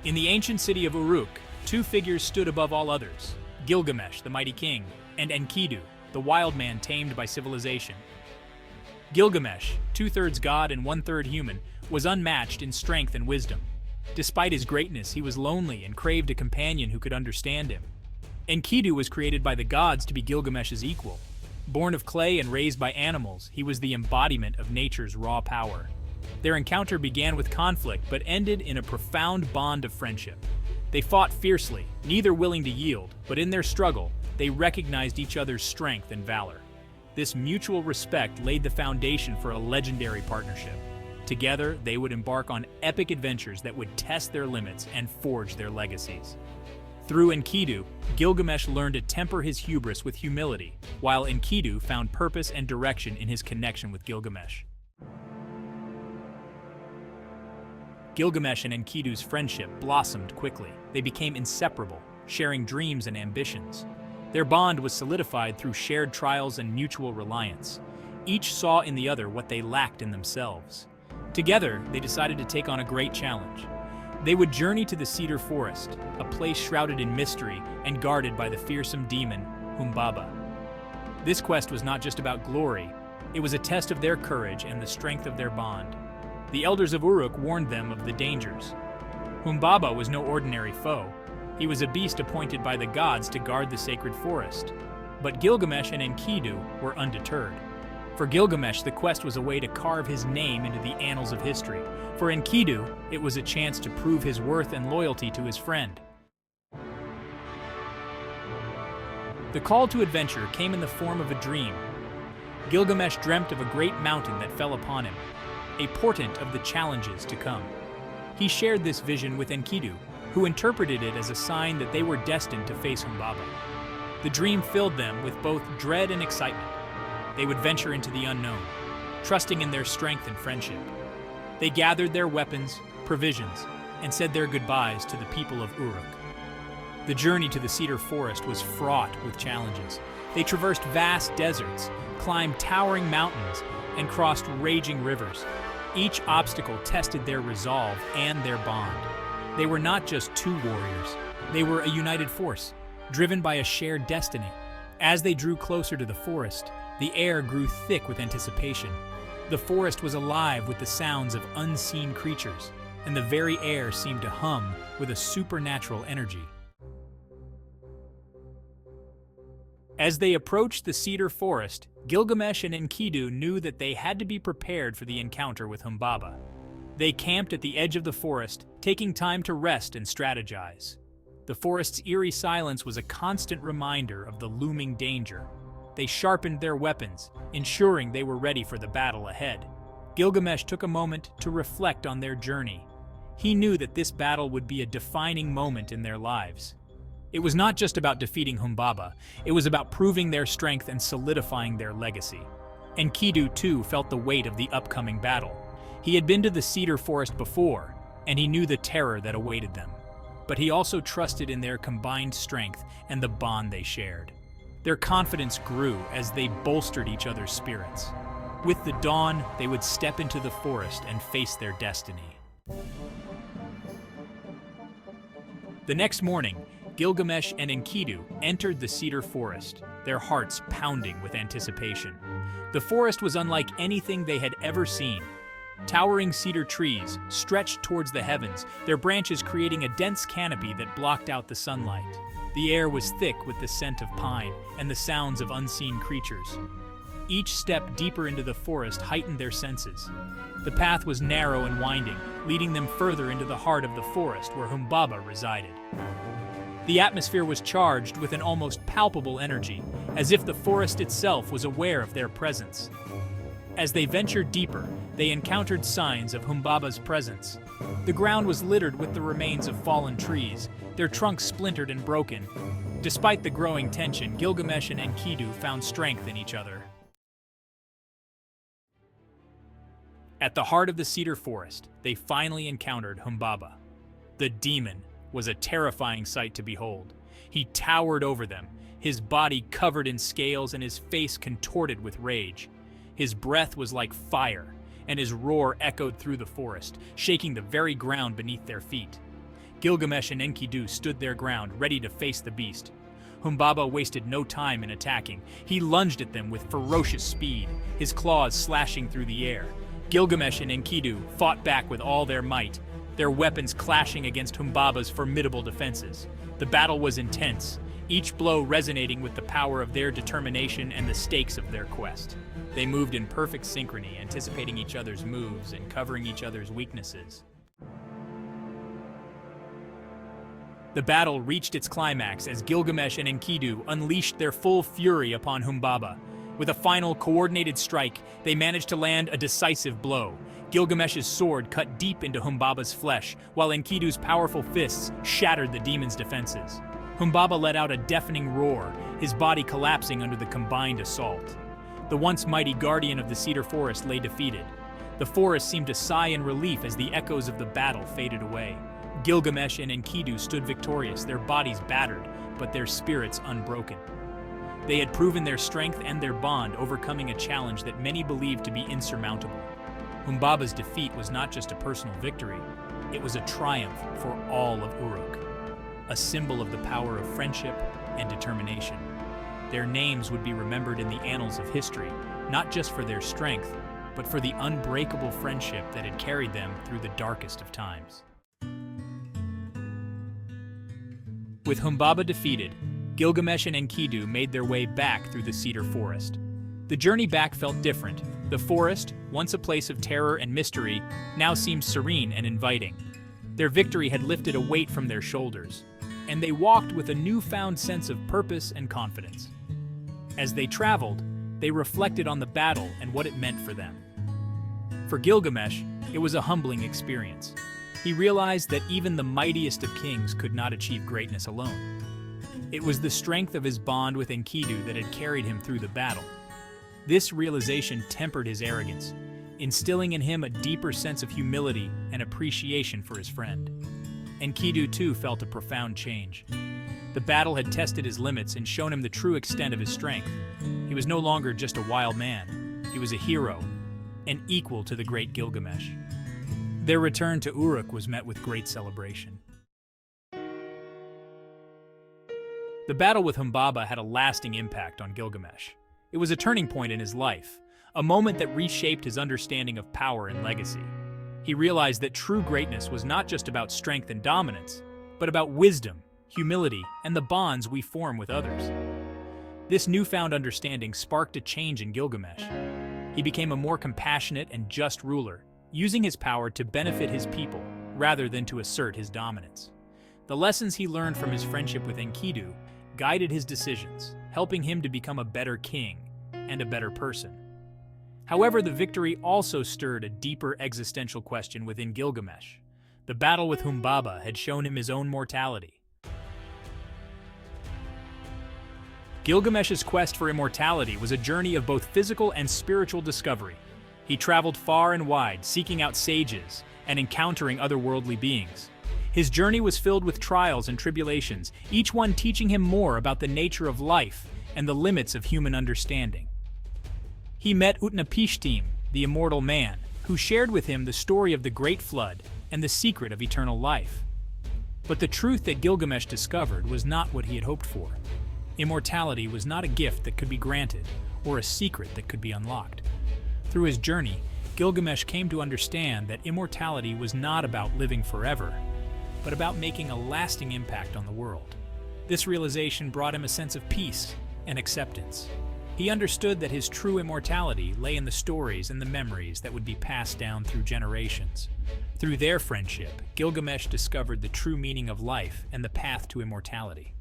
In the ancient city of Uruk, two figures stood above all others: Gilgamesh, the mighty king, and Enkidu, the wild man tamed by civilization. Gilgamesh, two-thirds god and one-third human, was unmatched in strength and wisdom. Despite his greatness, he was lonely and craved a companion who could understand him. Enkidu was created by the gods to be Gilgamesh's equal. Born of clay and raised by animals, he was the embodiment of nature's raw power. Their encounter began with conflict but ended in a profound bond of friendship. They fought fiercely, neither willing to yield, but in their struggle, they recognized each other's strength and valor. This mutual respect laid the foundation for a legendary partnership. Together, they would embark on epic adventures that would test their limits and forge their legacies. Through Enkidu, Gilgamesh learned to temper his hubris with humility, while Enkidu found purpose and direction in his connection with Gilgamesh. Gilgamesh and Enkidu's friendship blossomed quickly. They became inseparable, sharing dreams and ambitions. Their bond was solidified through shared trials and mutual reliance. Each saw in the other what they lacked in themselves. Together, they decided to take on a great challenge. They would journey to the cedar forest, a place shrouded in mystery and guarded by the fearsome demon, Humbaba. This quest was not just about glory, it was a test of their courage and the strength of their bond. The elders of Uruk warned them of the dangers. Humbaba was no ordinary foe. He was a beast appointed by the gods to guard the sacred forest. But Gilgamesh and Enkidu were undeterred. For Gilgamesh, the quest was a way to carve his name into the annals of history. For Enkidu, it was a chance to prove his worth and loyalty to his friend. The call to adventure came in the form of a dream. Gilgamesh dreamt of a great mountain that fell upon him, a portent of the challenges to come. He shared this vision with Enkidu, who interpreted it as a sign that they were destined to face Humbaba. The dream filled them with both dread and excitement. They would venture into the unknown, trusting in their strength and friendship. They gathered their weapons, provisions, and said their goodbyes to the people of Uruk. The journey to the cedar forest was fraught with challenges. They traversed vast deserts, climbed towering mountains, and crossed raging rivers. Each obstacle tested their resolve and their bond. They were not just two warriors, they were a united force, driven by a shared destiny. As they drew closer to the forest, the air grew thick with anticipation. The forest was alive with the sounds of unseen creatures, and the very air seemed to hum with a supernatural energy. As they approached the cedar forest, Gilgamesh and Enkidu knew that they had to be prepared for the encounter with Humbaba. They camped at the edge of the forest, taking time to rest and strategize. The forest's eerie silence was a constant reminder of the looming danger. They sharpened their weapons, ensuring they were ready for the battle ahead. Gilgamesh took a moment to reflect on their journey. He knew that this battle would be a defining moment in their lives. It was not just about defeating Humbaba, it was about proving their strength and solidifying their legacy. Enkidu, too, felt the weight of the upcoming battle. He had been to the cedar forest before, and he knew the terror that awaited them. But he also trusted in their combined strength and the bond they shared. Their confidence grew as they bolstered each other's spirits. With the dawn, they would step into the forest and face their destiny. The next morning, Gilgamesh and Enkidu entered the cedar forest, their hearts pounding with anticipation. The forest was unlike anything they had ever seen. Towering cedar trees stretched towards the heavens, their branches creating a dense canopy that blocked out the sunlight. The air was thick with the scent of pine and the sounds of unseen creatures. Each step deeper into the forest heightened their senses. The path was narrow and winding, leading them further into the heart of the forest where Humbaba resided. The atmosphere was charged with an almost palpable energy, as if the forest itself was aware of their presence. As they ventured deeper, they encountered signs of Humbaba's presence. The ground was littered with the remains of fallen trees, their trunks splintered and broken. Despite the growing tension, Gilgamesh and Enkidu found strength in each other. At the heart of the cedar forest, they finally encountered Humbaba. The demon was a terrifying sight to behold. He towered over them, his body covered in scales and his face contorted with rage. His breath was like fire, and his roar echoed through the forest, shaking the very ground beneath their feet. Gilgamesh and Enkidu stood their ground, ready to face the beast. Humbaba wasted no time in attacking. He lunged at them with ferocious speed, his claws slashing through the air. Gilgamesh and Enkidu fought back with all their might, their weapons clashing against Humbaba's formidable defenses. The battle was intense, each blow resonating with the power of their determination and the stakes of their quest. They moved in perfect synchrony, anticipating each other's moves and covering each other's weaknesses. The battle reached its climax as Gilgamesh and Enkidu unleashed their full fury upon Humbaba. With a final coordinated strike, they managed to land a decisive blow. Gilgamesh's sword cut deep into Humbaba's flesh, while Enkidu's powerful fists shattered the demon's defenses. Humbaba let out a deafening roar, his body collapsing under the combined assault. The once mighty guardian of the cedar forest lay defeated. The forest seemed to sigh in relief as the echoes of the battle faded away. Gilgamesh and Enkidu stood victorious, their bodies battered, but their spirits unbroken. They had proven their strength and their bond, overcoming a challenge that many believed to be insurmountable. Humbaba's defeat was not just a personal victory, it was a triumph for all of Uruk, a symbol of the power of friendship and determination. Their names would be remembered in the annals of history, not just for their strength, but for the unbreakable friendship that had carried them through the darkest of times. With Humbaba defeated, Gilgamesh and Enkidu made their way back through the cedar forest. The journey back felt different. The forest, once a place of terror and mystery, now seemed serene and inviting. Their victory had lifted a weight from their shoulders, and they walked with a newfound sense of purpose and confidence. As they traveled, they reflected on the battle and what it meant for them. For Gilgamesh, it was a humbling experience. He realized that even the mightiest of kings could not achieve greatness alone. It was the strength of his bond with Enkidu that had carried him through the battle. This realization tempered his arrogance, instilling in him a deeper sense of humility and appreciation for his friend. Enkidu too felt a profound change. The battle had tested his limits and shown him the true extent of his strength. He was no longer just a wild man. He was a hero, and equal to the great Gilgamesh. Their return to Uruk was met with great celebration. The battle with Humbaba had a lasting impact on Gilgamesh. It was a turning point in his life, a moment that reshaped his understanding of power and legacy. He realized that true greatness was not just about strength and dominance, but about wisdom, humility, and the bonds we form with others. This newfound understanding sparked a change in Gilgamesh. He became a more compassionate and just ruler, using his power to benefit his people rather than to assert his dominance. The lessons he learned from his friendship with Enkidu guided his decisions, helping him to become a better king and a better person. However, the victory also stirred a deeper existential question within Gilgamesh. The battle with Humbaba had shown him his own mortality. Gilgamesh's quest for immortality was a journey of both physical and spiritual discovery. He traveled far and wide, seeking out sages and encountering otherworldly beings. His journey was filled with trials and tribulations, each one teaching him more about the nature of life and the limits of human understanding. He met Utnapishtim, the immortal man, who shared with him the story of the Great Flood and the secret of eternal life. But the truth that Gilgamesh discovered was not what he had hoped for. Immortality was not a gift that could be granted, or a secret that could be unlocked. Through his journey, Gilgamesh came to understand that immortality was not about living forever, but about making a lasting impact on the world. This realization brought him a sense of peace and acceptance. He understood that his true immortality lay in the stories and the memories that would be passed down through generations. Through their friendship, Gilgamesh discovered the true meaning of life and the path to immortality.